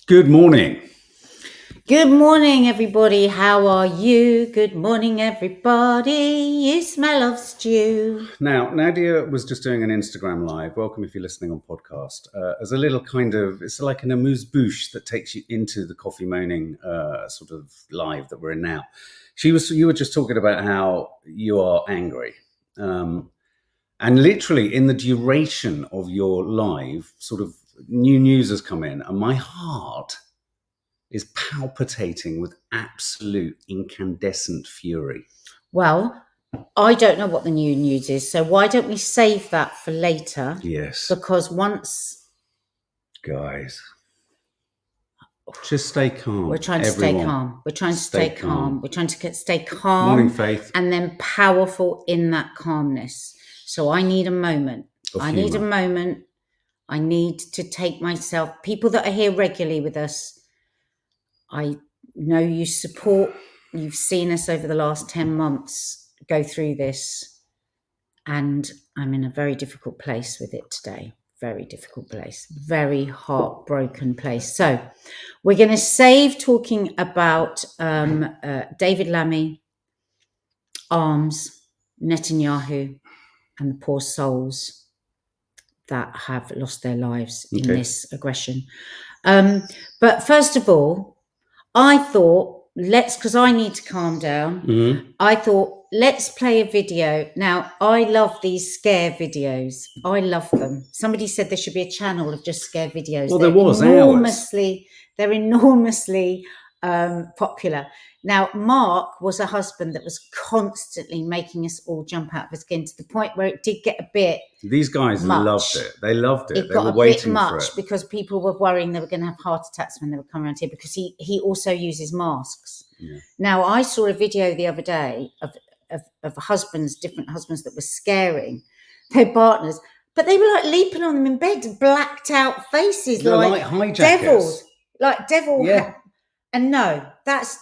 Good morning. Good morning, everybody. How are you? Good morning, everybody. You smell of stew. Now, Nadia was just doing an Instagram live. Welcome if you're listening on podcast. As a little kind of, it's like an amuse-bouche that takes you into the coffee moaning sort of live that we're in now. You were just talking about how you are angry. And literally in the duration of your live, sort of new news has come in and my heart is palpitating with absolute incandescent fury. Well, I don't know what the new news is, so why don't we save that for later? Yes. Because once... Guys, just stay calm. We're trying to stay calm. We're trying to stay calm. We're trying to stay calm. Morning, Faith. And then powerful in that calmness. So I need a moment. I need a moment. I need to take myself... People that are here regularly with us, I know you support, you've seen us over the last 10 months go through this, and I'm in a very difficult place with it today. Very difficult place, very heartbroken place. So we're going to save talking about David Lammy, Arms, Netanyahu, and the poor souls that have lost their lives in this aggression. But first of all, I thought, because I need to calm down. I thought, let's play a video. Now, I love these scare videos. I love them. Somebody said there should be a channel of just scare videos. Well, there was They're enormously popular. Now, Mark was a husband that was constantly making us all jump out of our skin to the point where it did get a bit... These guys loved it. They loved it. It got a bit much because people were worrying they were going to have heart attacks when they were coming around here, because he also uses masks. Yeah. Now, I saw a video the other day of different husbands that were scaring their partners, but they were like leaping on them in bed, blacked out faces, like devils, like devil. Yeah. And no, that's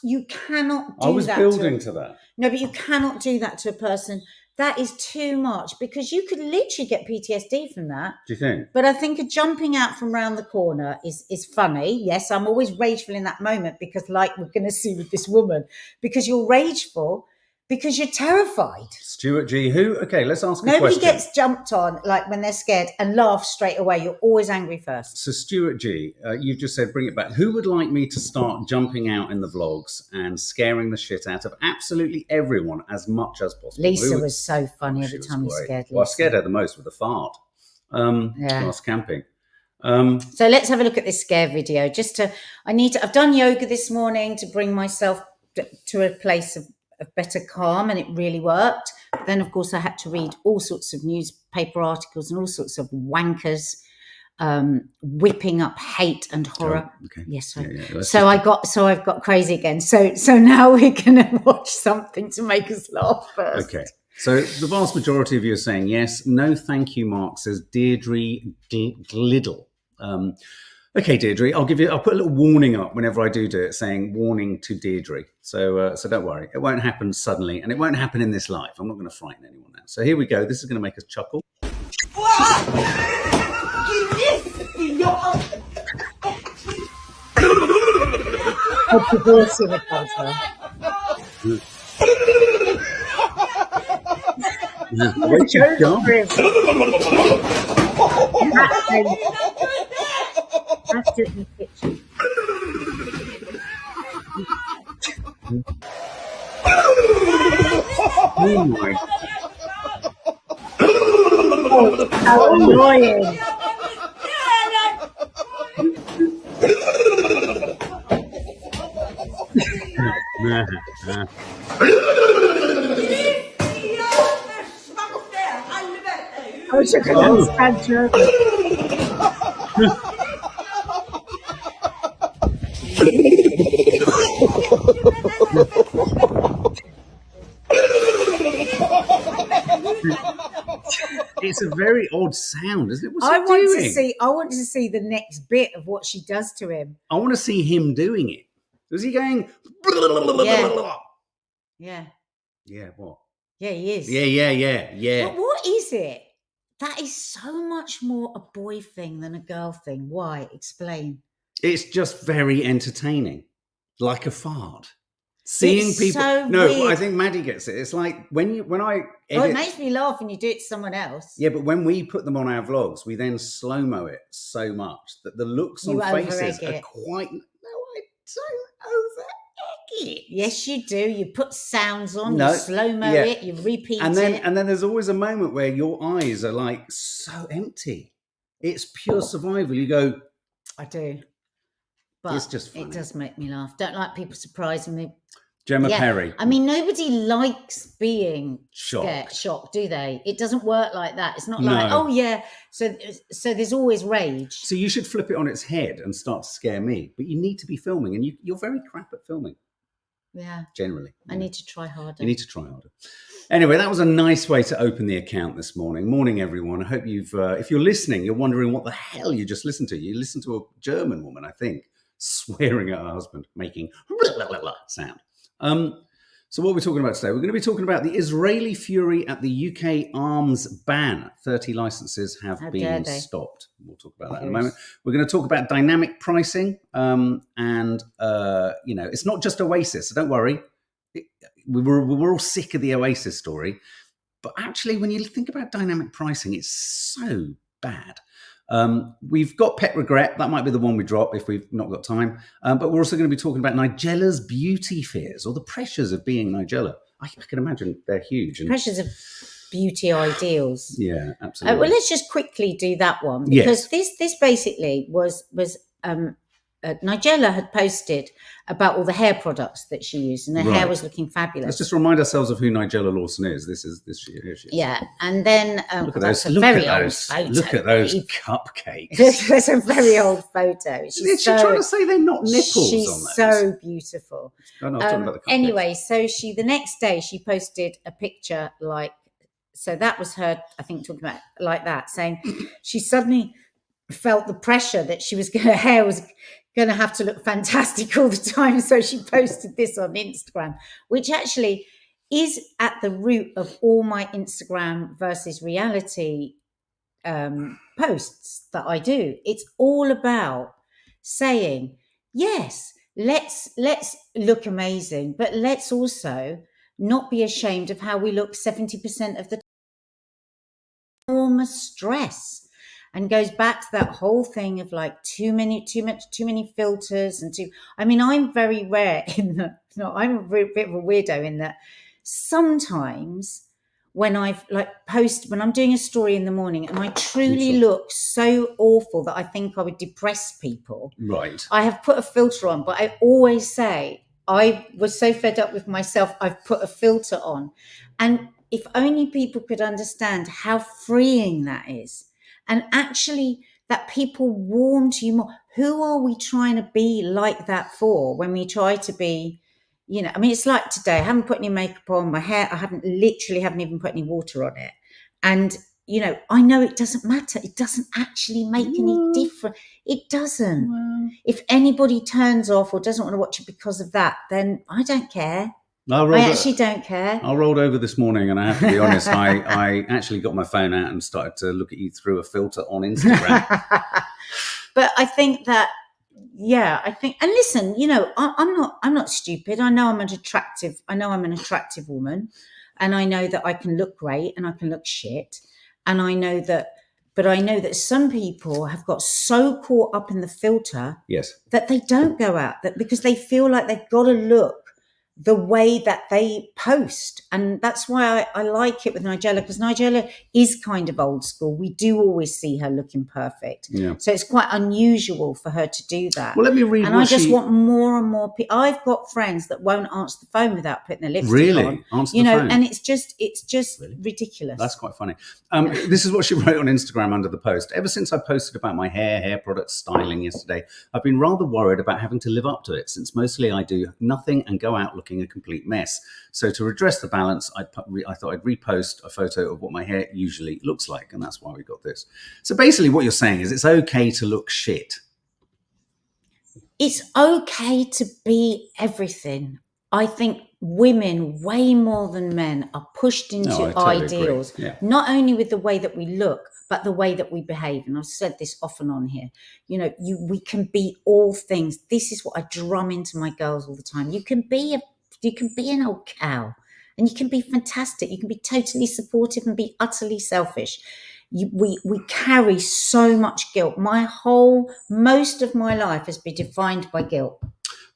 you cannot do that. I was building to that. No, but you cannot do that to a person. That is too much, because you could literally get PTSD from that. Do you think? But I think a jumping out from round the corner is funny. Yes, I'm always rageful in that moment, because like we're going to see with this woman, because you're rageful because you're terrified. Stuart G, let's ask a question. Nobody gets jumped on like when they're scared and laugh straight away. You're always angry first. So Stuart G, you've just said bring it back. Who would like me to start jumping out in the vlogs and scaring the shit out of absolutely everyone as much as possible? Lisa was so funny every time you scared Lisa. Well, I scared her the most with the fart. Last camping. So let's have a look at this scare video. I've done yoga this morning to bring myself to a place of better calm, and it really worked. But then, of course, I had to read all sorts of newspaper articles and all sorts of wankers whipping up hate and horror. Oh, okay. Yes, I've got crazy again. So now we're gonna watch something to make us laugh first. Okay. So the vast majority of you are saying yes. No, thank you, Mark, says Deirdre Gliddle. Okay, Deirdre, I'll put a little warning up whenever I do it, saying warning to Deirdre. So don't worry, it won't happen suddenly, and it won't happen in this live. I'm not going to frighten anyone now. So here we go. This is going to make us chuckle. That's it in the kitchen. Oh my! Oh, how annoying! I wish I could understand German. It's a very odd sound, isn't it? What's I doing? want to see the next bit of what she does to him. I want to see him doing it. Is he going? Yeah. Yeah. What? Yeah, he is. Yeah. But what is it? That is so much more a boy thing than a girl thing. Why? Explain. It's just very entertaining, like a fart. Seeing It's people. so No, weird. I think Maddie gets it. It's like when I edit. Oh, it makes me laugh when you do it to someone else. Yeah, but when we put them on our vlogs, we then slow-mo it so much that the looks on faces are quite... No, I don't over-egg it. Yes, you do. You put sounds on, you slow-mo it, you repeat it. it. And then there's always a moment where your eyes are like so empty. It's pure survival. You go... I do. But it's just funny. It does make me laugh. Don't like people surprising me. Gemma Perry. I mean, nobody likes being shocked, do they? It doesn't work like that. It's not like, oh yeah. So there's always rage. So you should flip it on its head and start to scare me. But you need to be filming, and you're very crap at filming. Yeah. Generally. I need to try harder. You need to try harder. Anyway, that was a nice way to open the account this morning. Morning, everyone. I hope you've, if you're listening, you're wondering what the hell you just listened to. You listened to a German woman, I think, swearing at her husband, making sound. So what are we talking about today? We're going to be talking about the Israeli fury at the UK arms ban. 30 licenses have been stopped. We'll talk about that in a moment. We're going to talk about dynamic pricing. It's not just Oasis, so don't worry. We were all sick of the Oasis story. But actually, when you think about dynamic pricing, it's so bad. We've got Pet Regret. That might be the one we drop if we've not got time. But we're also going to be talking about Nigella's beauty fears, or the pressures of being Nigella. I can imagine they're huge. Pressures of beauty ideals. Yeah, absolutely. Well, let's just quickly do that one, because this basically was Nigella had posted about all the hair products that she used, and her hair was looking fabulous. Let's just remind ourselves of who Nigella Lawson is. Here she is. Yeah, and then look at those. Look at those cupcakes. That's a very old photo. Is she trying to say they're not nipples? She's on those? So beautiful. Oh, no, I was talking about the cupcakes. Anyway, so the next day she posted a picture so that was her, I think, talking about like that, saying she suddenly felt the pressure that her hair was going to have to look fantastic all the time. So she posted this on Instagram, which actually is at the root of all my Instagram versus reality posts that I do. It's all about saying, yes, let's look amazing, but let's also not be ashamed of how we look 70% of the time. Enormous stress. And goes back to that whole thing of like too many filters I'm very rare in that. No, I'm a bit of a weirdo in that sometimes when when I'm doing a story in the morning and I truly look so awful that I think I would depress people. Right. I have put a filter on, but I always say I was so fed up with myself, I've put a filter on. And if only people could understand how freeing that is. And actually that people warm to you more. Who are we trying to be like that for when we try to be, it's like today, I haven't put any makeup on my hair. I haven't even put any water on it. And, I know it doesn't matter. It doesn't actually make any difference. It doesn't. Well. If anybody turns off or doesn't want to watch it because of that, then I don't care. I actually don't care. I rolled over this morning, and I have to be honest, I actually got my phone out and started to look at you through a filter on Instagram. But I think that, and listen, I'm not stupid. I know I'm an attractive woman, and I know that I can look great and I can look shit. And I know that some people have got so caught up in the filter that they don't go out, because they feel like they've got to look the way that they post. And that's why I like it with Nigella, because Nigella is kind of old school. We do always see her looking perfect. Yeah. So it's quite unusual for her to do that. Well, let me read. And I just want more and more people. I've got friends that won't answer the phone without putting their lipstick on. Answer the phone. And it's just ridiculous. That's quite funny. This is what she wrote on Instagram under the post. Ever since I posted about my hair products, styling yesterday, I've been rather worried about having to live up to it, since mostly I do nothing and go out looking a complete mess. So to redress the balance, I thought I'd repost a photo of what my hair usually looks like, and that's why we got this. So basically what you're saying is it's okay to look shit. It's okay to be everything. I think women, way more than men, are pushed into No, I totally ideals, agree. Yeah. not only with the way that we look, but the way that we behave. And I've said this off and on here. You know, we can be all things. This is what I drum into my girls all the time. You can be an old cow, and you can be fantastic. You can be totally supportive and be utterly selfish. We carry so much guilt. Most of my life has been defined by guilt.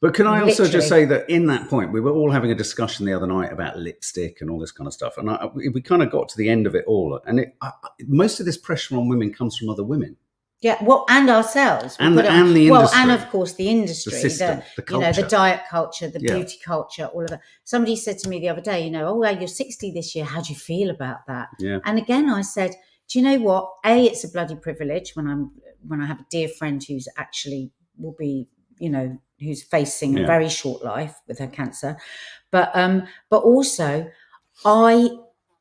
But can I also Literally. just say that in that point, we were all having a discussion the other night about lipstick and all this kind of stuff. And we kind of got to the end of it all. And most of this pressure on women comes from other women. Yeah, well, and ourselves. And the industry. Well, and of course the industry. The system, the culture. You know, the diet culture, the beauty culture, all of that. Somebody said to me the other day, you know, oh, well, you're 60 this year. How do you feel about that? Yeah. And again, I said, do you know what? A, it's a bloody privilege when I have a dear friend who's actually will be, you know, who's facing a very short life with her cancer. But also I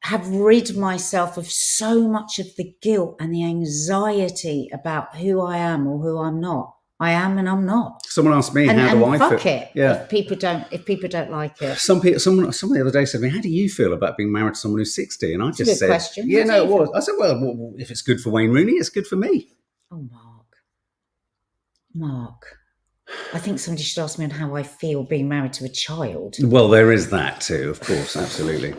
have rid myself of so much of the guilt and the anxiety about who I am or who I'm not. I am and I'm not. Someone asked me, how do I feel? Fuck it. Yeah. If people don't like it. Someone the other day said to me, how do you feel about being married to someone who's 60? And I just said, question. Yeah, no, it was. I said, well, if it's good for Wayne Rooney, it's good for me. Oh, Mark. I think somebody should ask me on how I feel being married to a child. Well, there is that too, of course, absolutely.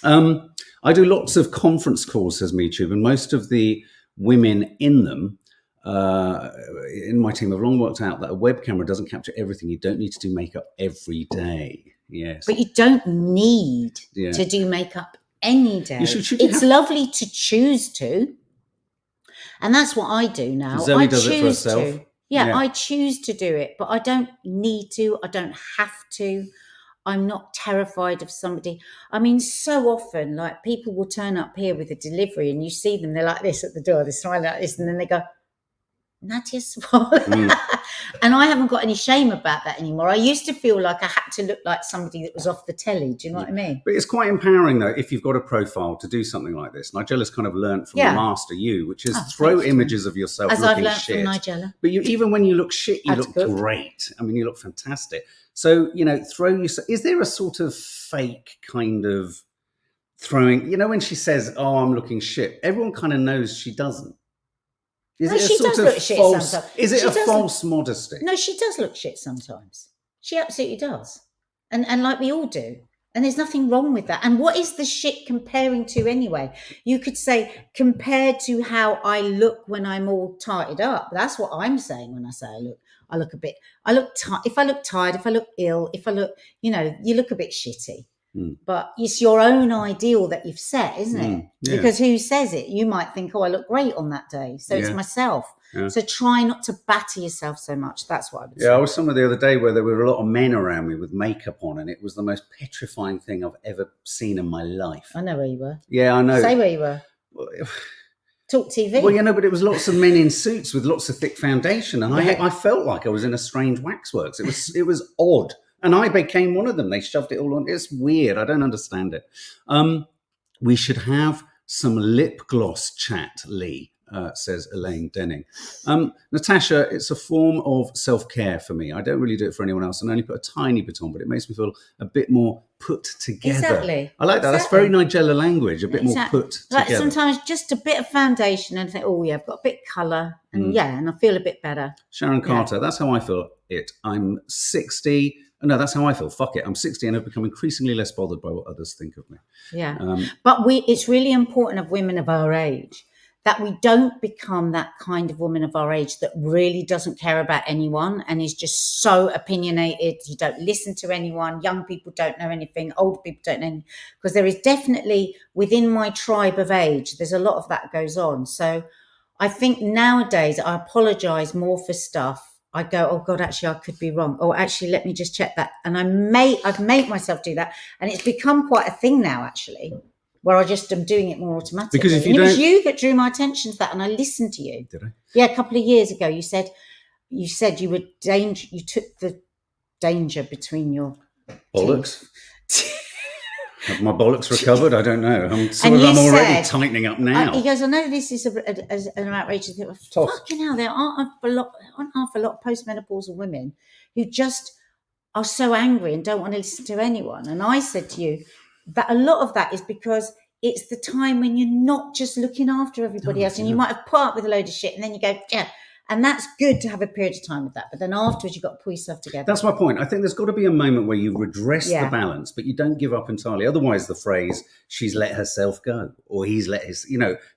I do lots of conference calls, says MeTube, and most of the women in them, in my team, have long worked out that a web camera doesn't capture everything. You don't need to do makeup every day. Yes. But you don't need to do makeup any day. It's lovely to choose to. And that's what I do now. Zoe does it for herself. Yeah, I choose to do it, but I don't need to. I don't have to. I'm not terrified of somebody. I mean, so often, like, people will turn up here with a delivery and you see them, they're like this at the door, they're smiling like this, and then they go, Nadia Sawalha. And I haven't got any shame about that anymore. I used to feel like I had to look like somebody that was off the telly. Do you know what I mean? But it's quite empowering, though, if you've got a profile to do something like this. Nigella's kind of learnt from the master you, which is throw images of yourself as looking I've learnt shit. from Nigella. But even when you look shit, you look great. I mean, you look fantastic. So, you know, is there a sort of fake kind of throwing, you know, when she says, oh, I'm looking shit, everyone kind of knows she doesn't. Is it a sort of false? Is it a false modesty? No, she does look shit sometimes. She absolutely does, and like we all do. And there's nothing wrong with that. And what is the shit comparing to anyway? You could say compared to how I look when I'm all tied up. That's what I'm saying when I say I look a bit. If I look tired, if I look ill, if I look, you know, you look a bit shitty. But it's your own ideal that you've set, isn't it? Yeah. Because who says it? You might think, oh, I look great on that day. So it's myself. Yeah. So try not to batter yourself so much. That's what I would say. I was somewhere the other day where there were a lot of men around me with makeup on, and it was the most petrifying thing I've ever seen in my life. I know where you were. Yeah, I know. Say where you were. Talk TV. Well, you know, but it was lots of men in suits with lots of thick foundation, and I felt like I was in a strange waxworks. It was odd. And I became one of them. They shoved it all on. It's weird. I don't understand it. We should have some lip gloss chat, Lee, says Elaine Denning. Natasha, it's a form of self-care for me. I don't really do it for anyone else and only put a tiny bit on, but it makes me feel a bit more put together. Exactly. I like that. That's very Nigella language, a bit more put like together. Sometimes just a bit of foundation and think, oh, yeah, I've got a bit of colour. And and I feel a bit better. Sharon Carter, that's how I feel it. I'm 60. No, that's how I feel. Fuck it. I'm 60 and I've become increasingly less bothered by what others think of me. Yeah. But it's really important of women of our age that we don't become that kind of woman of our age that really doesn't care about anyone and is just so opinionated. You don't listen to anyone. Young people don't know anything. Old people don't know anything. Because there is definitely within my tribe of age, there's a lot of that goes on. So I think nowadays I apologise more for stuff. I go, oh God, actually, I could be wrong. Oh, actually, let me just check that. And I've made myself do that. And it's become quite a thing now, actually, where I just am doing it more automatically. Because if it was you that drew my attention to that, and I listened to you. Did I? Yeah, a couple of years ago, you said you were you took the danger between your bollocks. Have my bollocks recovered? I don't know. I'm already tightening up now. He goes, I know this is an outrageous thing. Fucking hell, there aren't half a lot of postmenopausal women who just are so angry and don't want to listen to anyone. And I said to you that a lot of that is because it's the time when you're not just looking after everybody else, and you might have put up with a load of shit, and then you go, yeah. And that's good to have a period of time with that. But then afterwards, you've got to pull yourself together. That's my point. I think there's got to be a moment where you redress the balance, but you don't give up entirely. Otherwise, the phrase, she's let herself go, or he's let his,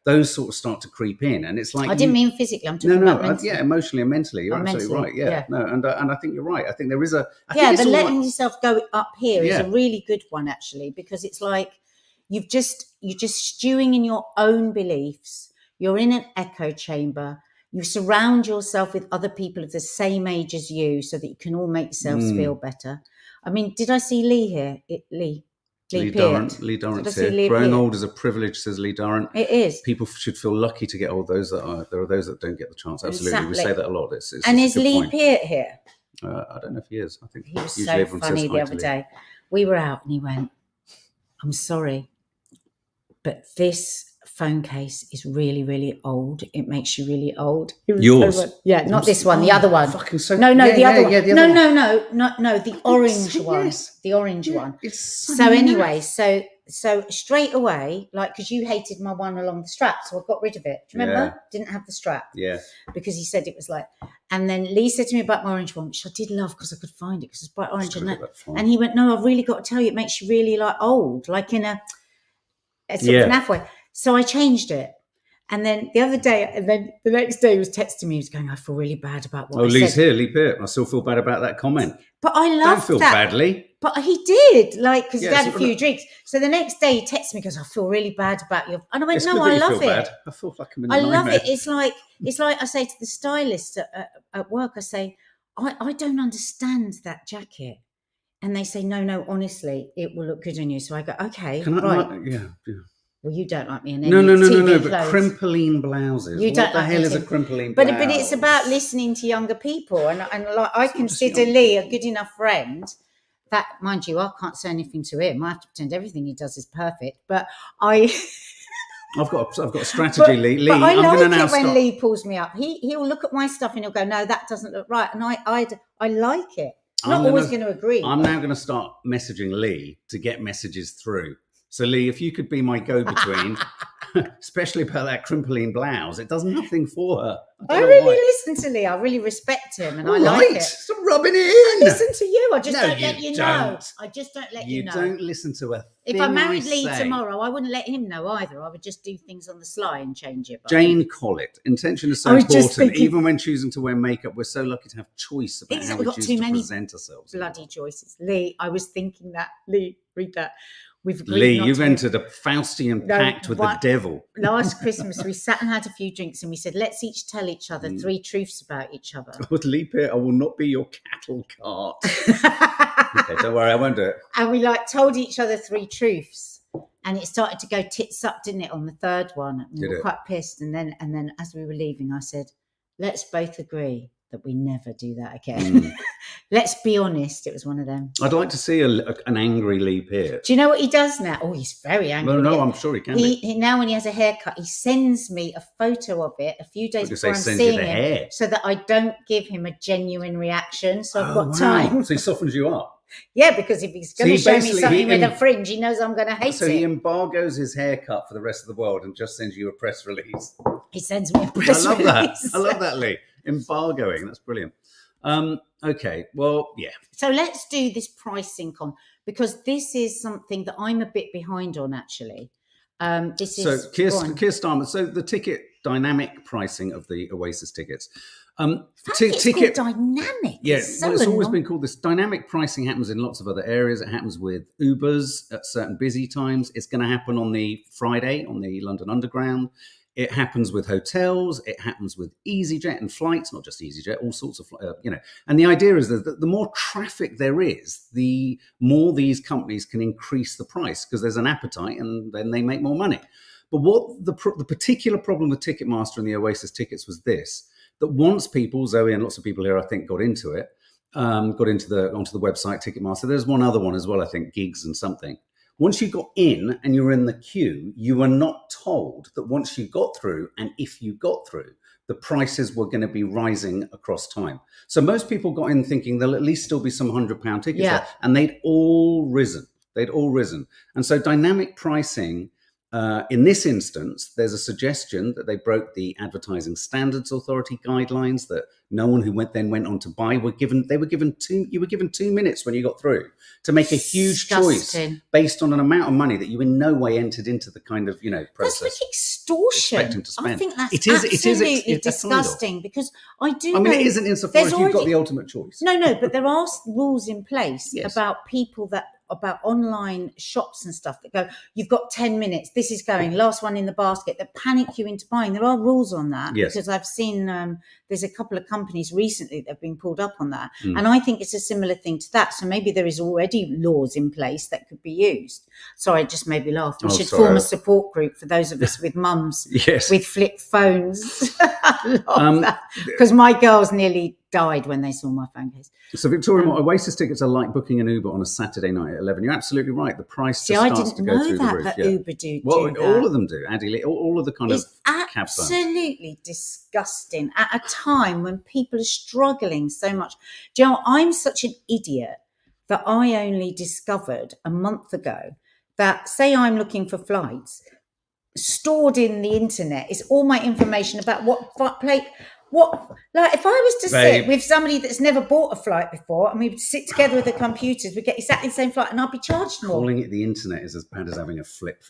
those sort of start to creep in. And it's like... I didn't mean physically. I'm talking about mentally. Yeah, emotionally and mentally. You're absolutely right. Yeah. No, and I think you're right. I think there is a... the letting yourself go up here is a really good one, actually, because it's like you're just stewing in your own beliefs. You're in an echo chamber. You surround yourself with other people of the same age as you so that you can all make yourselves feel better. I mean, did I see Lee here? Lee Durrant. Lee Durrant's here. Growing old is a privilege, says Lee Durrant. It is. People should feel lucky to get old. There are those that don't get the chance. Absolutely. Exactly. We say that a lot. And is Lee Peart here? I don't know if he is. I think he was so funny the other day. We were out and he went, I'm sorry, but this phone case is really, really old. It makes you really old. Yours? Not this one. The other one. The other one. No, the orange one. Yes. The orange one. It's so anyway, so straight away, like, because you hated my one along the strap, so I got rid of it. Do you remember? Didn't have the strap. Yeah. Because he said it was like, and then Lee said to me about my orange one, which I did love because I could find it because it's bright orange. And he went, no, I've really got to tell you, it makes you really like old, like in a sort of naff way. So I changed it. And then the other day, and then the next day he was texting me, he was going, I feel really bad about what I said. Lee's here, Lee Peart. I still feel bad about that comment. But I love that. Don't feel badly. But he did, like, because he'd had a few drinks. So the next day he texted me, goes, I feel really bad about you. And I went, no, I love it. Bad. I feel like I'm in a nightmare. I love it. It's like I say to the stylist at work, I say, I don't understand that jacket. And they say, no, honestly, it will look good on you. So I go, okay, right. Yeah. Well, you don't like me in any No, TV but clothes. Crimpoline blouses. What the hell is a crimpoline blouse? But it's about listening to younger people. And like, I consider Lee a good enough friend that, mind you, I can't say anything to him. I have to pretend everything he does is perfect. But I've got a strategy, Lee. But I like it when Lee pulls me up. He'll look at my stuff and he'll go, no, that doesn't look right. And I like it. I'm not always going to agree. I'm now going to start messaging Lee to get messages through. So, Lee, if you could be my go-between, especially about that crimpoline blouse, it does nothing for her. I really listen to Lee. I really respect him, and I like it. Stop rubbing it in. I listen to you. I just don't let you know. I just don't let you know. You don't listen to a thing. If I married Lee tomorrow, I wouldn't let him know either. I would just do things on the sly and change it. Jane Collett, intention is so important. Even when choosing to wear makeup, we're so lucky to have choice about how we choose to present ourselves. Bloody choices. Lee, I was thinking that. Lee, read that. Lee, you've entered a Faustian pact with the devil. Last Christmas, we sat and had a few drinks and we said, let's each tell each other 3 truths about each other. But Lee Peart, I will not be your cattle cart. Okay, don't worry, I won't do it. And we told each other 3 truths. And it started to go tits up, didn't it, on the third one? And we were quite pissed. And then as we were leaving, I said, let's both agree that we never do that again. Let's be honest, it was one of them. I'd like to see an angry Lee Peart. Do you know what he does now? Oh, he's very angry. No, I'm sure he can he now, when he has a haircut, he sends me a photo of it a few days before I'm seeing him, so that I don't give him a genuine reaction. So I've got time. So he softens you up. Yeah, because if he's going to show me something with a fringe, he knows I'm going to hate it. So he embargoes his haircut for the rest of the world and just sends you a press release. He sends me a press release. I love that, Lee. Embargoing. That's brilliant. Okay. Well, yeah. So let's do this pricing because this is something that I'm a bit behind on, actually. Keir Starmer. So the ticket dynamic pricing of the Oasis tickets. Ticket dynamic. Yeah, it's always been called this. Dynamic pricing happens in lots of other areas. It happens with Ubers at certain busy times. It's going to happen on the Friday on the London Underground. It happens with hotels. It happens with EasyJet and flights, not just EasyJet, all sorts of, And the idea is that the more traffic there is, the more these companies can increase the price because there's an appetite and then they make more money. But what the particular problem with Ticketmaster and the Oasis tickets was this, that once people, Zoe and lots of people here, I think, got into it, onto the website Ticketmaster. There's one other one as well, I think, Gigs and something. Once you got in and you were in the queue, you were not told that once you got through and if you got through, the prices were going to be rising across time. So most people got in thinking there'll at least still be some £100 tickets there, and they'd all risen. And so dynamic pricing, in this instance, there's a suggestion that they broke the Advertising Standards Authority guidelines, that no one who went on to buy were given 2 minutes when you got through to make a huge choice based on an amount of money that you in no way entered into the kind of, process. That's like extortion. Expecting to spend. I think that's absolutely disgusting, because I mean, it isn't insofar as you've got the ultimate choice. No, but there are rules in place about people about online shops and stuff that go, you've got 10 minutes, this is going, last one in the basket, that panic you into buying. There are rules on that, because I've seen there's a couple of companies recently that have been pulled up on that. And I think it's a similar thing to that. So maybe there is already laws in place that could be used. Sorry, it just made me laugh. We should form a support group for those of us with mums with flip phones. I love that, because my girls nearly died when they saw my phone case. So Victoria, Oasis tickets are like booking an Uber on a Saturday night at 11. You're absolutely right. The price starts to go through the roof. I didn't know that Uber do that. All of them do. All of the kind it's of cab firms. Absolutely disgusting at a time when people are struggling so much. Do you know, I'm such an idiot that I only discovered a month ago that, say I'm looking for flights, stored in the internet is all my information about like if I was to sit with somebody that's never bought a flight before, and we would sit together with the computers, we'd get exactly the same flight, and I'd be charged more. Calling it the internet is as bad as having a flip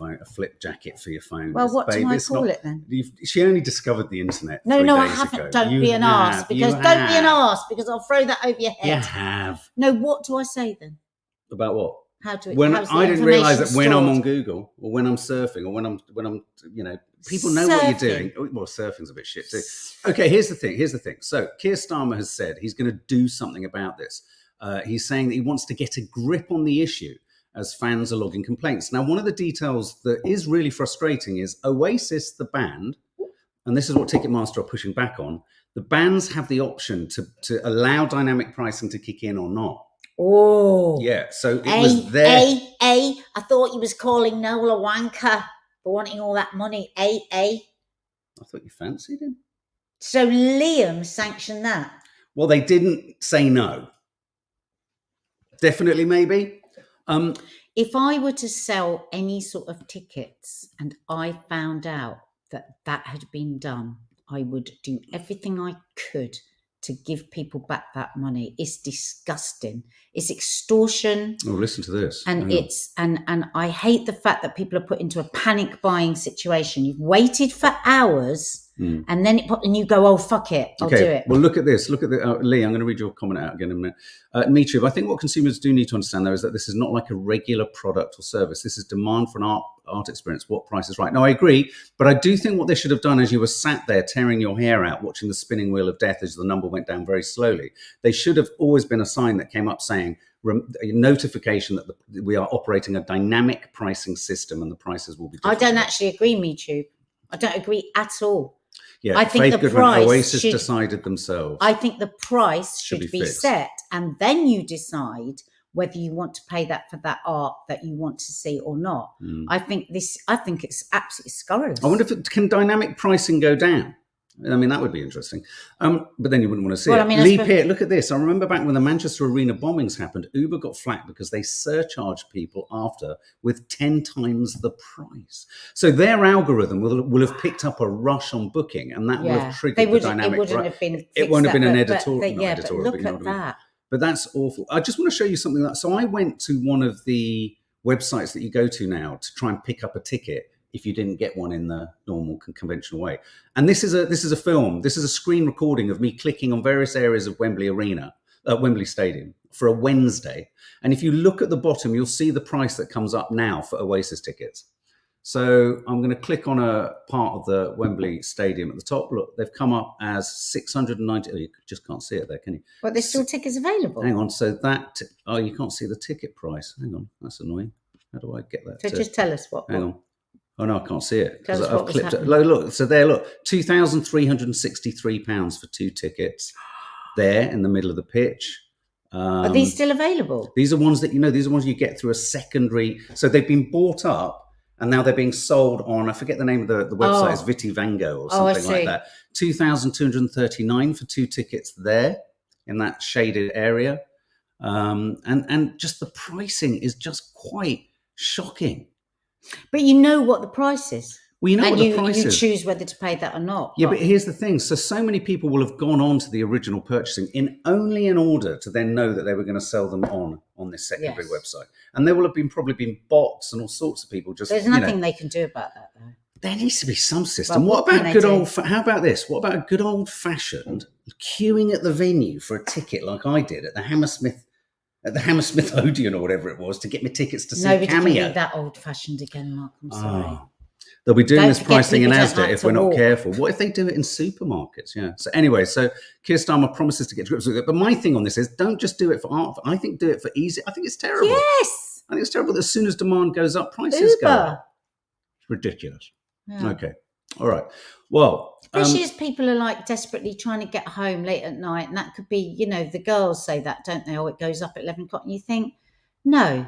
jacket for your phone. Well, what do I call it then? She only discovered the internet. No, I haven't. Ago. Don't be an arse, because I'll throw that over your head. You have. No, what do I say then? About what? I didn't realise that when I'm on Google, or when I'm surfing, or when I'm people know what you're doing. Well, surfing's a bit shit too. Okay, here's the thing. So Keir Starmer has said he's going to do something about this. He's saying that he wants to get a grip on the issue as fans are logging complaints. Now, one of the details that is really frustrating is Oasis, the band, and this is what Ticketmaster are pushing back on, the bands have the option to allow dynamic pricing to kick in or not. Oh. Yeah, so it was there. I thought he was calling Noel a wanker for wanting all that money. I thought you fancied him. So Liam sanctioned that? Well, they didn't say no. Definitely, maybe. If I were to sell any sort of tickets and I found out that had been done, I would do everything I could to give people back that money. It's disgusting. It's extortion. Oh, listen to this. And and I hate the fact that people are put into a panic buying situation. You've waited for hours and then you go, oh, fuck it, I'll do it. Well, look at this. Look at Lee, I'm going to read your comment out again in a minute. Me too. I think what consumers do need to understand, though, is that this is not like a regular product or service. This is demand for an art experience. What price is right? No, I agree. But I do think what they should have done, as you were sat there tearing your hair out, watching the spinning wheel of death as the number went down very slowly, they should have always been a sign that came up saying, a notification that we are operating a dynamic pricing system and the prices will be different. I don't actually agree, MeToo. I don't agree at all. Yeah, I think the price Oasis decided themselves. I think the price should be set, and then you decide whether you want to pay that for that art that you want to see or not. I think it's absolutely scurrilous. I wonder can dynamic pricing go down? I mean, that would be interesting. But then you wouldn't want to see it. I mean, Lee Peart, look at this. I remember back when the Manchester Arena bombings happened, Uber got flack because they surcharged people after with 10 times the price. So their algorithm will have picked up a rush on booking, and that would have triggered the dynamic. It won't have been an editorial. But look at that. But that's awful. I just want to show you something. So I went to one of the websites that you go to now to try and pick up a ticket if you didn't get one in the normal conventional way. And this is a film. This is a screen recording of me clicking on various areas of Wembley Stadium for a Wednesday. And if you look at the bottom, you'll see the price that comes up now for Oasis tickets. So I'm going to click on a part of the Wembley Stadium at the top. Look, they've come up as 690. Oh, you just can't see it there, can you? But there's still tickets available. Hang on. So you can't see the ticket price. Hang on. That's annoying. How do I get that? So just tell us what. Hang on. Oh, no, I can't see it because I've clipped it. Look, so there, look, £2,363 for 2 tickets there in the middle of the pitch. Are these still available? These are ones that, these are ones you get through a secondary. So they've been bought up And now they're being sold on, I forget the name of the website, it's Vitivango or something like that. 2,239 for 2 tickets there in that shaded area. And just the pricing is just quite shocking. But you know what the price is. Well, you know what the price is. You choose whether to pay that or not. Yeah, but here's the thing. So many people will have gone on to the original purchasing only in order to then know that they were going to sell them on this secondary website. And there will have probably been bots and all sorts of people just... There's nothing they can do about that, though. There needs to be some system. Well, how about this? What about a good old-fashioned queuing at the venue for a ticket like I did at the Hammersmith Odeon or whatever it was to get me tickets to see Cameo? Nobody can be that old-fashioned again, Mark. I'm sorry. They'll be doing this pricing in Asda if we're not careful. What if they do it in supermarkets? Yeah. So anyway, Keir Starmer promises to get to grips with it. But my thing on this is don't just do it for art. I think do it for easy. I think it's terrible. Yes. I think it's terrible that as soon as demand goes up, prices go up. It's ridiculous. Yeah. Okay. All right. Well, especially as people are like desperately trying to get home late at night. And that could be, the girls say that, don't they? Oh, it goes up at 11 o'clock. And you think, no.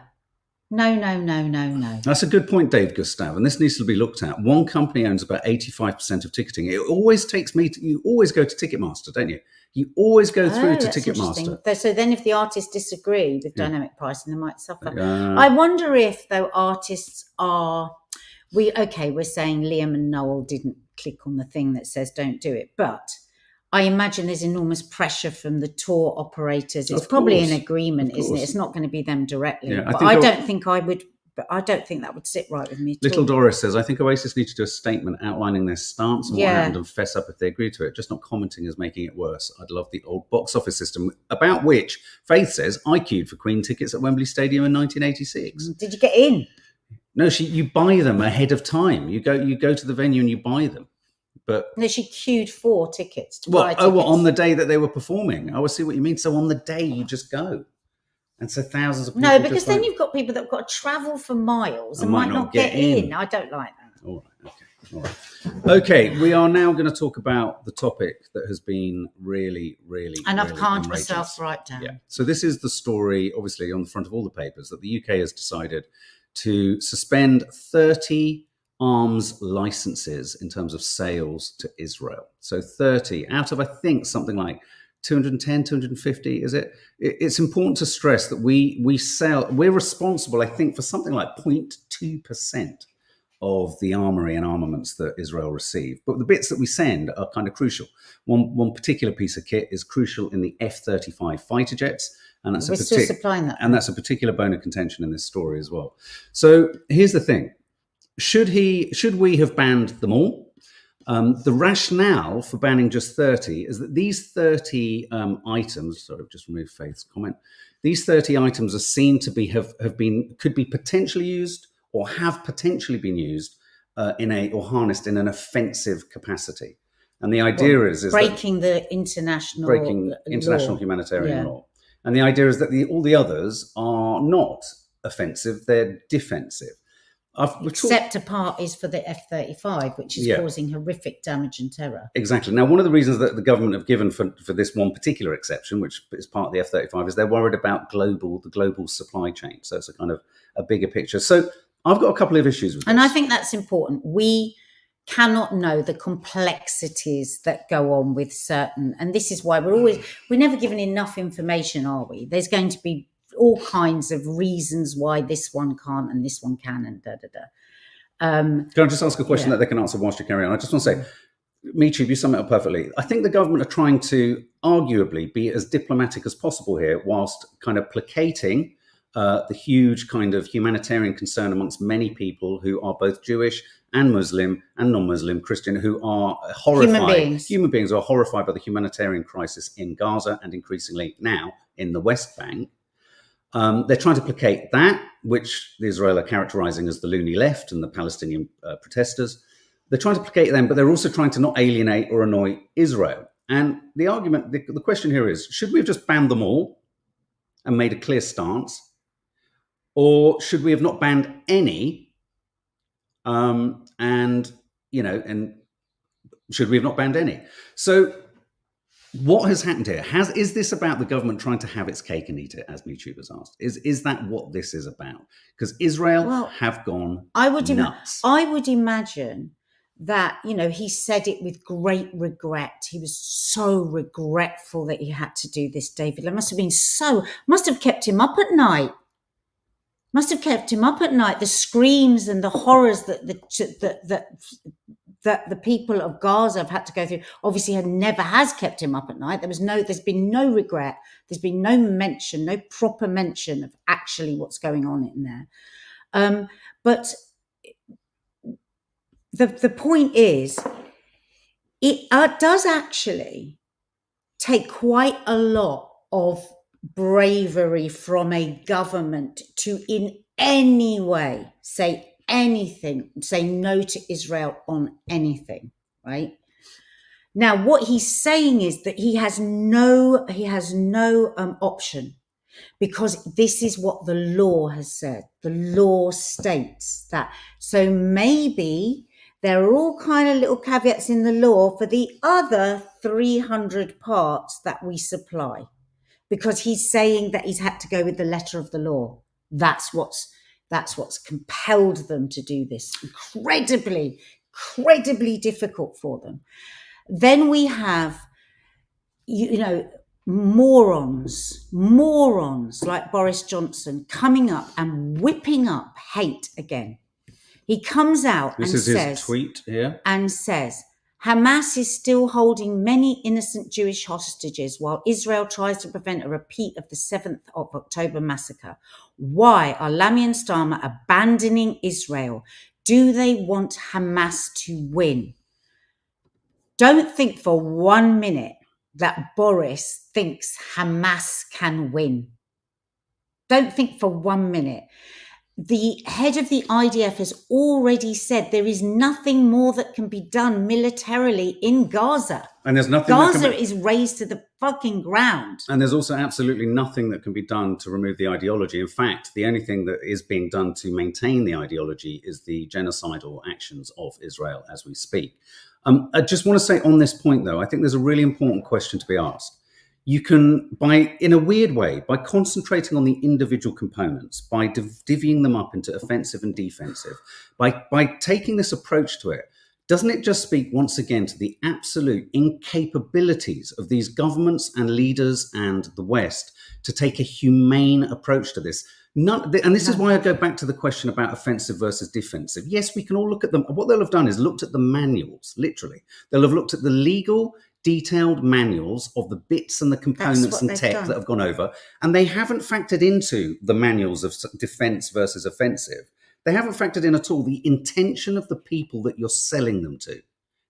That's a good point, Dave Gustav, and this needs to be looked at. One company owns about 85% of ticketing. It always takes me you always go to Ticketmaster, don't you? You always go through to Ticketmaster. So then if the artists disagree with dynamic pricing, they might suffer. I wonder if, though, artists are... we're saying Liam and Noel didn't click on the thing that says don't do it, but... I imagine there's enormous pressure from the tour operators. It's probably an agreement, isn't it? It's not going to be them directly. Yeah, but I don't think that would sit right with me. Little Doris says, I think Oasis need to do a statement outlining their stance on what happened and fess up if they agree to it. Just not commenting is making it worse. I'd love the old box office system, about which Faith says, I queued for Queen tickets at Wembley Stadium in 1986. Did you get in? No, you buy them ahead of time. You go to the venue and you buy them. But no, she queued for tickets. On the day that they were performing. I see what you mean. So on the day you just go, and so thousands of people. No, because then you've got people that've got to travel for miles and might not get in. I don't like that. All right. Okay. We are now going to talk about the topic that has been really, really, and I've calmed outrageous. Myself right down. Yeah. So this is the story, obviously, on the front of all the papers that the UK has decided to suspend 30 arms licenses in terms of sales to Israel. So 30 out of, I think, something like 210, 250, is it? It's important to stress that we're responsible, I think, for something like 0.2% of the armory and armaments that Israel receive. But the bits that we send are kind of crucial. One particular piece of kit is crucial in the F-35 fighter jets. And that's still supplying that. And that's a particular bone of contention in this story as well. So here's the thing. Should we have banned them all? The rationale for banning just 30 is that these 30 items, sorry, I've just removed Faith's comment. These 30 items are seen to could be potentially used or have potentially been used or harnessed in an offensive capacity. And the idea is breaking international humanitarian law. And the idea is that all the others are not offensive; they're defensive. Except a part is for the F-35, which is causing horrific damage and terror. Exactly. Now, one of the reasons that the government have given for this one particular exception, which is part of the F-35, is they're worried about the global supply chain. So it's a kind of a bigger picture. So I've got a couple of issues with this. And I think that's important. We cannot know the complexities that go on with certain, and this is why we're never given enough information, are we? There's going to be all kinds of reasons why this one can't and this one can, and Can I just ask a question that they can answer whilst you carry on? I just want to say, Michi, you sum it up perfectly. I think the government are trying to arguably be as diplomatic as possible here, whilst kind of placating the huge kind of humanitarian concern amongst many people who are both Jewish and Muslim and non-Muslim Christian, who are horrified. Human beings are horrified by the humanitarian crisis in Gaza and increasingly now in the West Bank. They're trying to placate that, which the Israel are characterizing as the loony left and the Palestinian protesters. They're trying to placate them, but they're also trying to not alienate or annoy Israel. And the argument, the question here is, should we have just banned them all and made a clear stance? Or should we have not banned any? And should we have not banned any? So What has happened here? Is this about the government trying to have its cake and eat it, as YouTube has asked? Is that what this is about? Because Israel have gone nuts. I would imagine that, he said it with great regret. He was so regretful that he had to do this, David. It must have kept him up at night. The screams and the horrors that the people of Gaza have had to go through, obviously has kept him up at night. There's been no regret. There's been no mention, no proper mention of actually what's going on in there. But the point is, it does actually take quite a lot of bravery from a government to in any way say no to Israel on anything, right? Now, what he's saying is that he has no option, because this is what the law has said. The law states that. So maybe there are all kind of little caveats in the law for the other 300 parts that we supply, because he's saying that he's had to go with the letter of the law. That's what's compelled them to do this. Incredibly difficult for them. Then we have, morons like Boris Johnson coming up and whipping up hate again. He comes out his tweet here and says, Hamas is still holding many innocent Jewish hostages while Israel tries to prevent a repeat of the 7th of October massacre. Why are Lamy and Starmer abandoning Israel? Do they want Hamas to win? Don't think for 1 minute that Boris thinks Hamas can win. Don't think for 1 minute. The head of the IDF has already said there is nothing more that can be done militarily in Gaza. And there's nothing. Gaza is razed to the fucking ground. And there's also absolutely nothing that can be done to remove the ideology. In fact, the only thing that is being done to maintain the ideology is the genocidal actions of Israel as we speak. I just want to say on this point, though, I think there's a really important question to be asked. You can, in a weird way, by concentrating on the individual components, by divvying them up into offensive and defensive, by taking this approach to it, doesn't it just speak once again to the absolute incapabilities of these governments and leaders and the West to take a humane approach to this? This is why I go back to the question about offensive versus defensive. Yes, we can all look at them. What they'll have done is looked at the manuals, literally. They'll have looked at the legal detailed manuals of the bits and the components and tech that have gone over, and they haven't factored into the manuals of defense versus offensive. They haven't factored in at all the intention of the people that you're selling them to.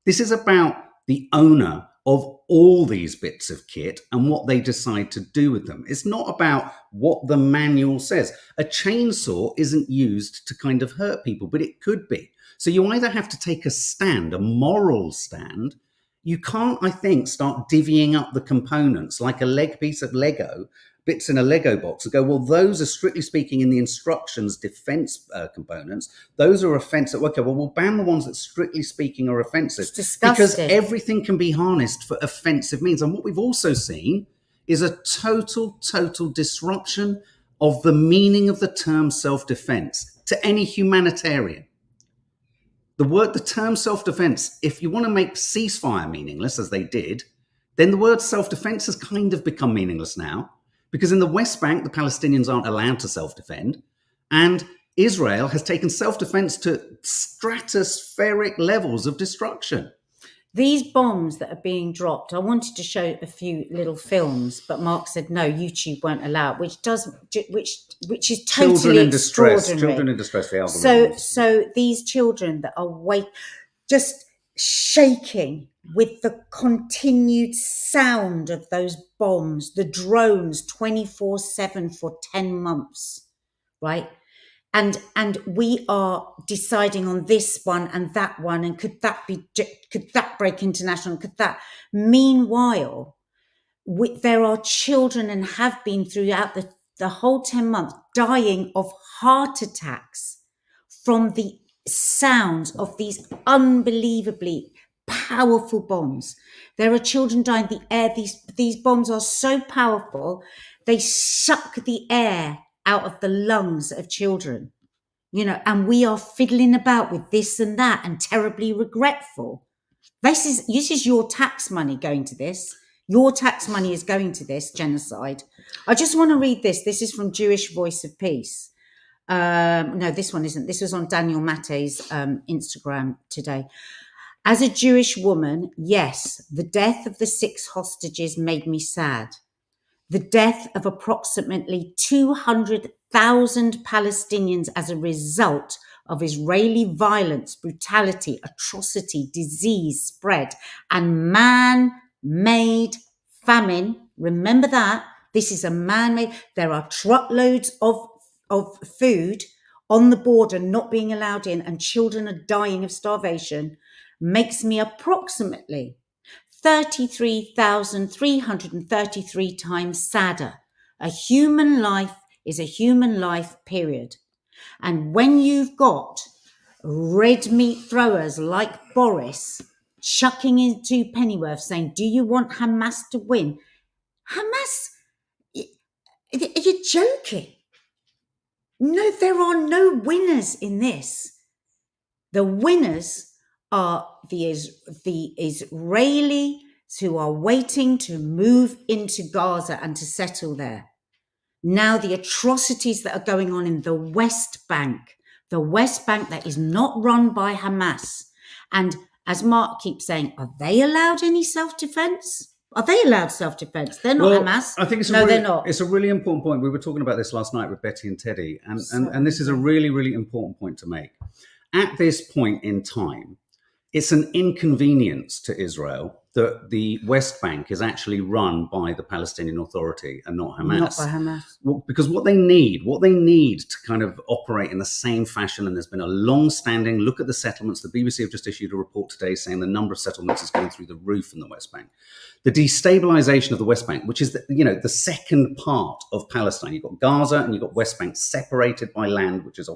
This is about the owner of all these bits of kit and what they decide to do with them. It's not about what the manual says. A chainsaw isn't used to kind of hurt people, but it could be. So you either have to take a stand, a moral stand. You can't, I think, start divvying up the components like a piece of Lego, bits in a Lego box, and go, well, those are strictly speaking in the instructions defense components. Those are offensive. Okay, well, we'll ban the ones that strictly speaking are offensive. It's disgusting. Because everything can be harnessed for offensive means. And what we've also seen is a total disruption of the meaning of the term self-defense to any humanitarian. The term self-defense, if you want to make ceasefire meaningless, as they did, then the word self-defense has kind of become meaningless now, because in the West Bank, the Palestinians aren't allowed to self-defend, and Israel has taken self-defense to stratospheric levels of destruction. These bombs that are being dropped, I wanted to show a few little films, but Mark said no, YouTube won't allow it, which is totally Children in distress. extraordinary. Children in distress. The algorithm. So these children that are just shaking with the continued sound of those bombs, the drones 24/7 for 10 months, right? And we are deciding on this one and that one, and could that break international? Could that? Meanwhile, there are children, and have been throughout the whole 10 months, dying of heart attacks from the sounds of these unbelievably powerful bombs. There are children dying. The air, these bombs are so powerful, they suck the air out of the lungs of children, and we are fiddling about with this and that and terribly regretful. This is your tax money going to this. Your tax money is going to this genocide. I just want to read this. This is from Jewish Voice of Peace. No, this one isn't. This was on Daniel Mate's Instagram today. As a Jewish woman, yes, the death of the 6 hostages made me sad. The death of approximately 200,000 Palestinians as a result of Israeli violence, brutality, atrocity, disease spread, and man-made famine. Remember that. This is a man-made. There are truckloads of food on the border not being allowed in, and children are dying of starvation, makes me approximately 33,333 times sadder. A human life is a human life, period. And when you've got red meat throwers like Boris chucking into Pennyworth saying, do you want Hamas to win? Hamas, are you joking? No, there are no winners in this. The winners are the Israelis who are waiting to move into Gaza and to settle there. Now, the atrocities that are going on in the West Bank that is not run by Hamas. And as Mark keeps saying, are they allowed any self-defense? Are they allowed self-defense? They're not Hamas. I think they're not. It's a really important point. We were talking about this last night with Betty and Teddy, and this is a really, really important point to make. At this point in time, it's an inconvenience to Israel that the West Bank is actually run by the Palestinian Authority and not Hamas. Not by Hamas. Well, because what they need to kind of operate in the same fashion, and there's been a long-standing look at the settlements. The BBC have just issued a report today saying the number of settlements is going through the roof in the West Bank. The destabilization of the West Bank, which is the second part of Palestine. You've got Gaza and you've got West Bank separated by land, which is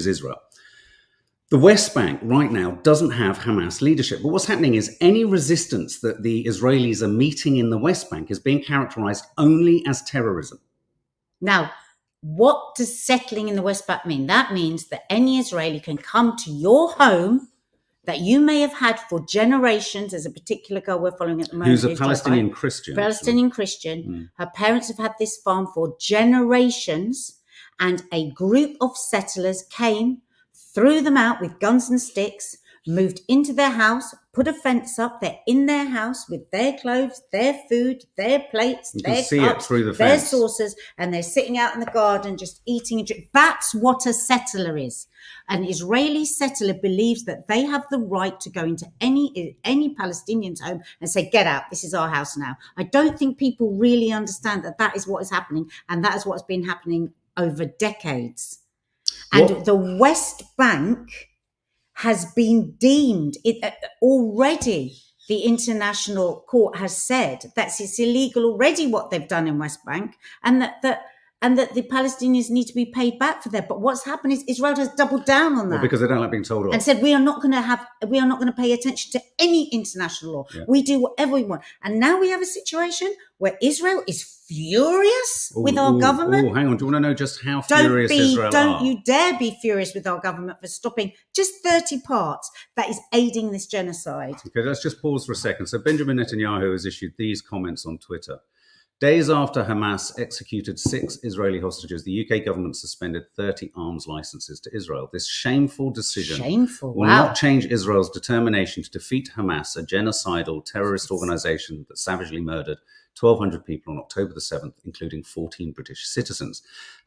Israel. The West Bank right now doesn't have Hamas leadership. But what's happening is any resistance that the Israelis are meeting in the West Bank is being characterized only as terrorism. Now, what does settling in the West Bank mean? That means that any Israeli can come to your home that you may have had for generations. There's a particular girl we're following at the moment. Who's a Palestinian Christian. Palestinian Christian. Her parents have had this farm for generations, and a group of settlers came, threw them out with guns and sticks, moved into their house, put a fence up. They're in their house with their clothes, their food, their plates, their cups, their saucers, and they're sitting out in the garden just eating and drinking. That's what a settler is. An Israeli settler believes that they have the right to go into any Palestinian's home and say, get out, this is our house now. I don't think people really understand that that is what is happening, and that is what's been happening over decades. And the West Bank has been deemed already. The International Court has said that it's illegal already what they've done in West Bank, and that the Palestinians need to be paid back for that. But what's happened is Israel has doubled down on that. Well, because they don't like being told off. And said, we are not going to pay attention to any international law. Yeah. We do whatever we want. And now we have a situation where Israel is furious with our government. Hang on. Do you want to know just how furious Israel are? Don't you dare be furious with our government for stopping just 30 parts that is aiding this genocide. Okay, let's just pause for a second. So Benjamin Netanyahu has issued these comments on Twitter. Days after Hamas executed 6 Israeli hostages, the UK government suspended 30 arms licenses to Israel. This shameful decision will not change Israel's determination to defeat Hamas, a genocidal terrorist organization that savagely murdered 1,200 people on October the 7th, including 14 British citizens.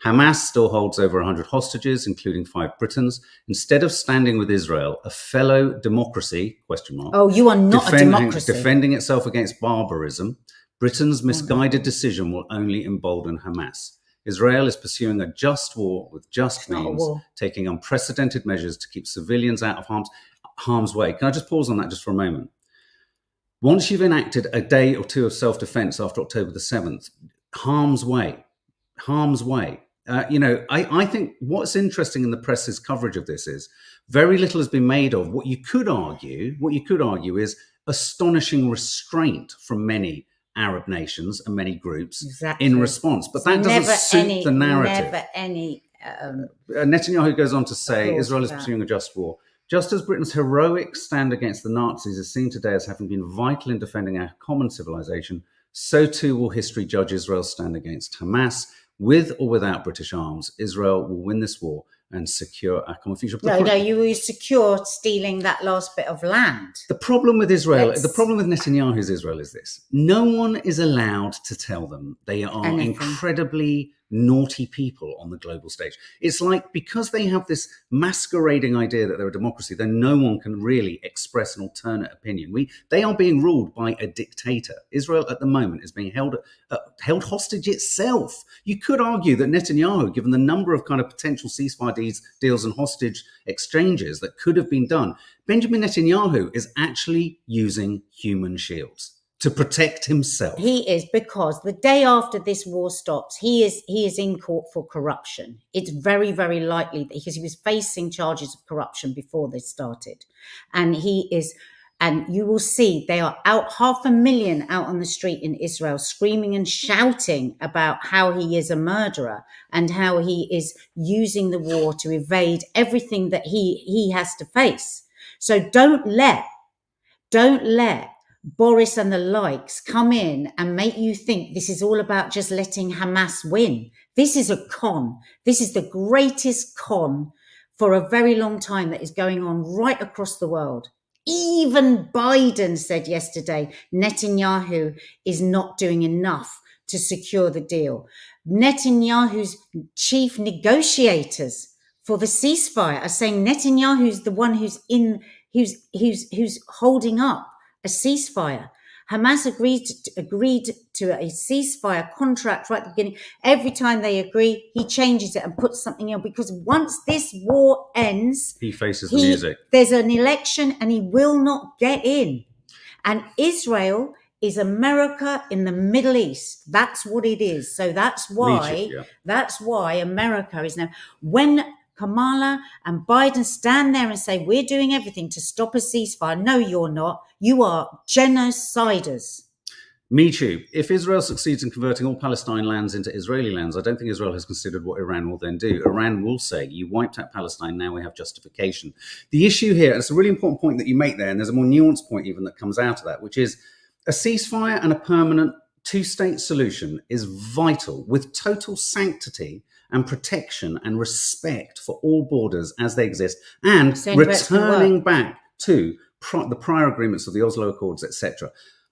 Hamas still holds over 100 hostages, including 5 Britons. Instead of standing with Israel, a fellow democracy, ? Oh, you are not a democracy. Defending itself against barbarism, Britain's misguided decision will only embolden Hamas. Israel is pursuing a just war with just means, taking unprecedented measures to keep civilians out of harm's way. Can I just pause on that just for a moment? Once you've enacted a day or two of self-defense after October the 7th, harm's way. I think what's interesting in the press's coverage of this is Very little has been made of what you could argue is astonishing restraint from many Arab nations and many groups in response. But that doesn't suit the narrative. Never any. Netanyahu goes on to say, Israel is pursuing a just war. Just as Britain's heroic stand against the Nazis is seen today as having been vital in defending our common civilization, so too will history judge Israel's stand against Hamas. With or without British arms, Israel will win this war and secure our common future. No, you will secure stealing that last bit of land. The problem with the problem with Netanyahu's Israel is this. No one is allowed to tell them they are incredibly naughty people on the global stage. It's like, because they have this masquerading idea that they're a democracy, then no one can really express an alternate opinion. They are being ruled by a dictator. Israel at the moment is being held hostage itself. You could argue that Netanyahu, given the number of kind of potential ceasefire deals and hostage exchanges that could have been done, Benjamin Netanyahu is actually using human shields to protect himself. He is, because the day after this war stops, he is in court for corruption. It's very, very likely that, because he was facing charges of corruption before this started. And you will see they are out, 500,000 out on the street in Israel, screaming and shouting about how he is a murderer and how he is using the war to evade everything that he has to face. So don't let Boris and the likes come in and make you think this is all about just letting Hamas win. This is a con. This is the greatest con for a very long time that is going on right across the world. Even Biden said yesterday, Netanyahu is not doing enough to secure the deal. Netanyahu's chief negotiators for the ceasefire are saying Netanyahu's the one who's holding up a ceasefire. Hamas agreed to a ceasefire contract right at the beginning. Every time they agree, he changes it and puts something in, because once this war ends, he faces the music. There's an election and he will not get in. And Israel is America in the Middle East. That's what it is. So that's why America is now, when Kamala and Biden stand there and say, we're doing everything to stop a ceasefire. No, you're not. You are genociders. Me too. If Israel succeeds in converting all Palestine lands into Israeli lands, I don't think Israel has considered what Iran will then do. Iran will say, you wiped out Palestine, now we have justification. The issue here, and it's a really important point that you make there, and there's a more nuanced point even that comes out of that, which is a ceasefire and a permanent two-state solution is vital, with total sanctity and protection and respect for all borders as they exist, and returning back to the prior agreements of the Oslo Accords, etc.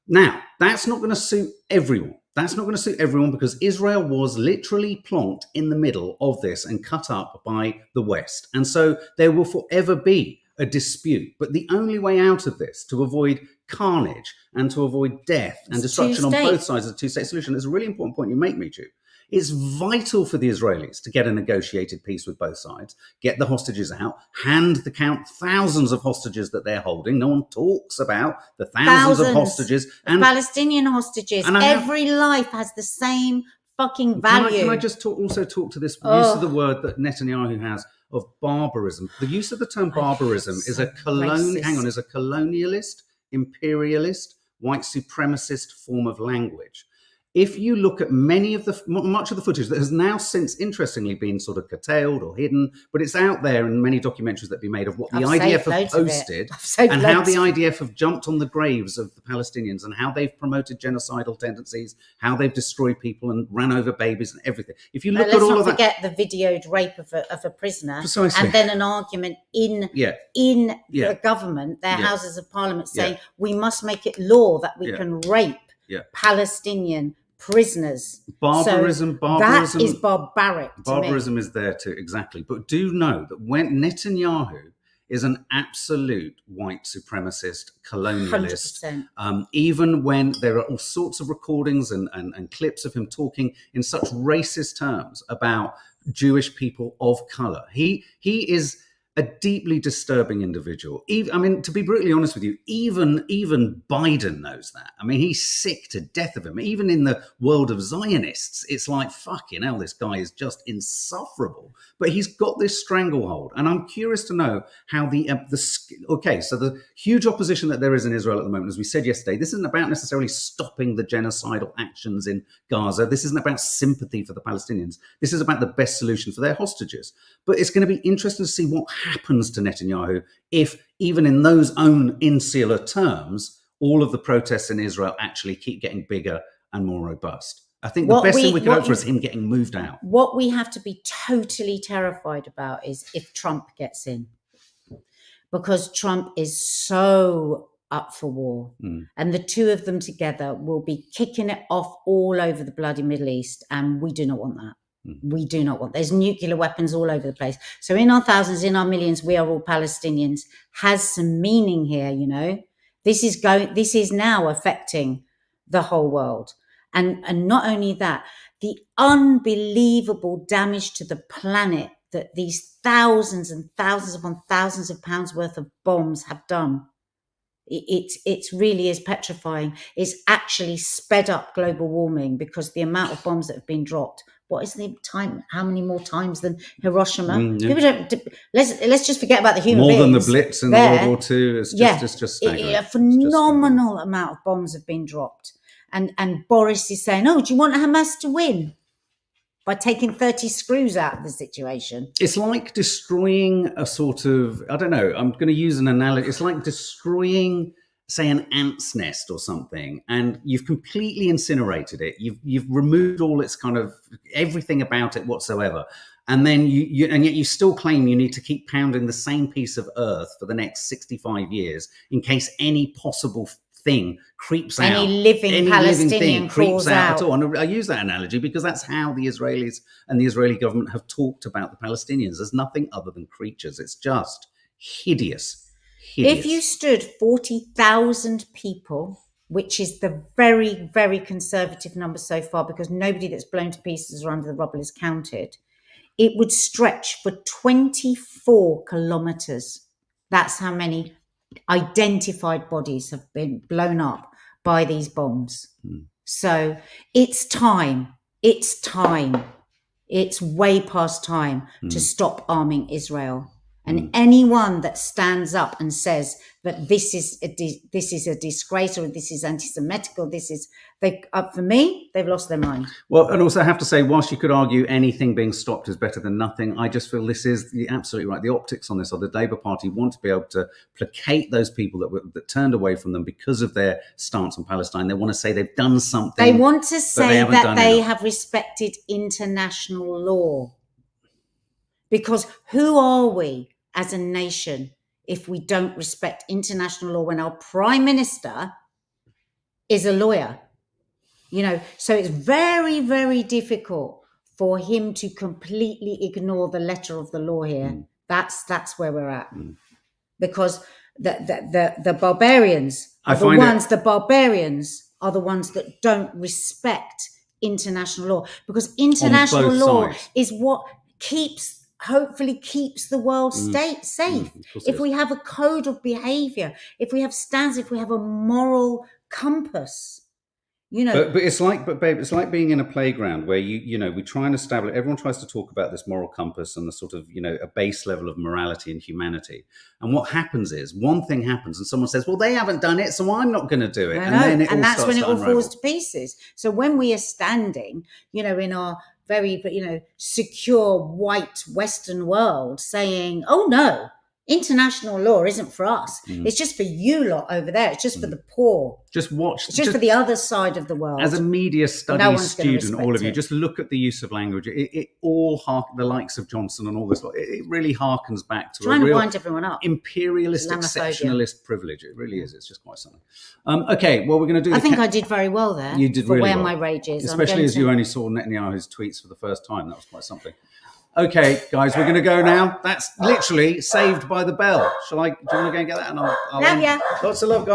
Now, that's not going to suit everyone. That's not going to suit everyone, because Israel was literally plonked in the middle of this and cut up by the West. And so there will forever be a dispute. But the only way out of this, to avoid carnage and to avoid death and destruction on both sides of the two-state solution, is a really important point you make, Michu. It's vital for the Israelis to get a negotiated peace with both sides, get the hostages out, hand the count thousands of hostages that they're holding. No one talks about the thousands of hostages. And Palestinian hostages. And every life has the same fucking value. Can I just also talk to this use of the word that Netanyahu has of barbarism? The use of the term barbarism is a colonialist, imperialist, white supremacist form of language. If you look at much of the footage that has now since interestingly been sort of curtailed or hidden, but it's out there in many documentaries that have been made of what the IDF have posted and how the IDF have jumped on the graves of the Palestinians and how they've promoted genocidal tendencies, how they've destroyed people and ran over babies and everything. If you look at all of that, let's not forget the videoed rape of a prisoner, precisely. And then an argument in the government, their Houses of Parliament, saying we must make it law that we can rape Palestinian prisoners. Barbarism. That is barbaric. Barbarism is there too, exactly. But do know that when Netanyahu is an absolute white supremacist, colonialist, even when there are all sorts of recordings and clips of him talking in such racist terms about Jewish people of color. He is a deeply disturbing individual. I mean, to be brutally honest with you, even Biden knows that. I mean, he's sick to death of him. Even in the world of Zionists, it's like, fucking hell, this guy is just insufferable. But he's got this stranglehold. And I'm curious to know how so the huge opposition that there is in Israel at the moment, as we said yesterday, this isn't about necessarily stopping the genocidal actions in Gaza. This isn't about sympathy for the Palestinians. This is about the best solution for their hostages. But it's going to be interesting to see what happens to Netanyahu if, even in those own insular terms, all of the protests in Israel actually keep getting bigger and more robust. I think the best thing we can hope for is him getting moved out. What we have to be totally terrified about is if Trump gets in. Because Trump is so up for war. And the two of them together will be kicking it off all over the bloody Middle East. And we do not want that. We do not want. There's nuclear weapons all over the place. So in our thousands, in our millions, we are all Palestinians has some meaning here, you know. This is now affecting the whole world. And not only that, the unbelievable damage to the planet that these thousands and thousands upon thousands of pounds worth of bombs have done. It really is petrifying. It's actually sped up global warming because the amount of bombs that have been dropped. What is the time? How many more times than Hiroshima? People don't. Let's just forget about the human beings. More than the Blitz in World War II. It's just staggering. A phenomenal amount of bombs have been dropped. And Boris is saying, "Oh, do you want Hamas to win?" By taking 30 screws out of the situation. It's like destroying a sort of, I don't know, I'm going to use an analogy. It's like destroying, say, an ant's nest or something, and you've completely incinerated it. You've removed all its kind of everything about it whatsoever. And then and yet you still claim you need to keep pounding the same piece of earth for the next 65 years in case any possible thing creeps out. Any living Palestinian creeps out at all. And I use that analogy because that's how the Israelis and the Israeli government have talked about the Palestinians as nothing other than creatures. It's just hideous. If you stood 40,000 people, which is the very, very conservative number so far because nobody that's blown to pieces or under the rubble is counted, it would stretch for 24 kilometers. That's how many identified bodies have been blown up by these bombs. So it's time. It's way past time to stop arming Israel. And anyone that stands up and says that this is a disgrace or this is anti-Semitic or for me, they've lost their mind. Well, and also I have to say, whilst you could argue anything being stopped is better than nothing, I just feel this is absolutely right. The optics on this are the Labour Party want to be able to placate those people that turned away from them because of their stance on Palestine. They want to say they've done something. They want to say that they have respected international law. Because who are we as a nation if we don't respect international law when our prime minister is a lawyer? You know, so it's very, very difficult for him to completely ignore the letter of the law here. That's where we're at. Because the barbarians are the ones that don't respect international law. Because international law is what hopefully keeps the world state safe. If we have a code of behavior, if we have standards, if we have a moral compass, you know. But it's like, babe, it's like being in a playground where we try and establish. Everyone tries to talk about this moral compass and the sort of a base level of morality and humanity. And what happens is one thing happens and someone says, "Well, they haven't done it, so I'm not going to do it." And that's when it all falls to pieces. So when we are standing, in our very, secure white Western world saying, "Oh no, international law isn't for us. It's just for you lot over there. It's just for the poor. Just watch. It's just for the other side of the world." As a media studies student, all of you, just look at the use of language. It all the likes of Johnson and all this. It really harkens back to trying to wind everyone up. Imperialist, exceptionalist privilege. It really is. It's just quite something. Okay, well, we're going to do. I think I did very well there. You did for really where well. My rage is, especially as you only saw Netanyahu's tweets for the first time. That was quite something. Okay, guys, we're going to go now. That's literally Saved by the Bell. Do you want to go and get that? And I'll love ya. Lots of love, guys.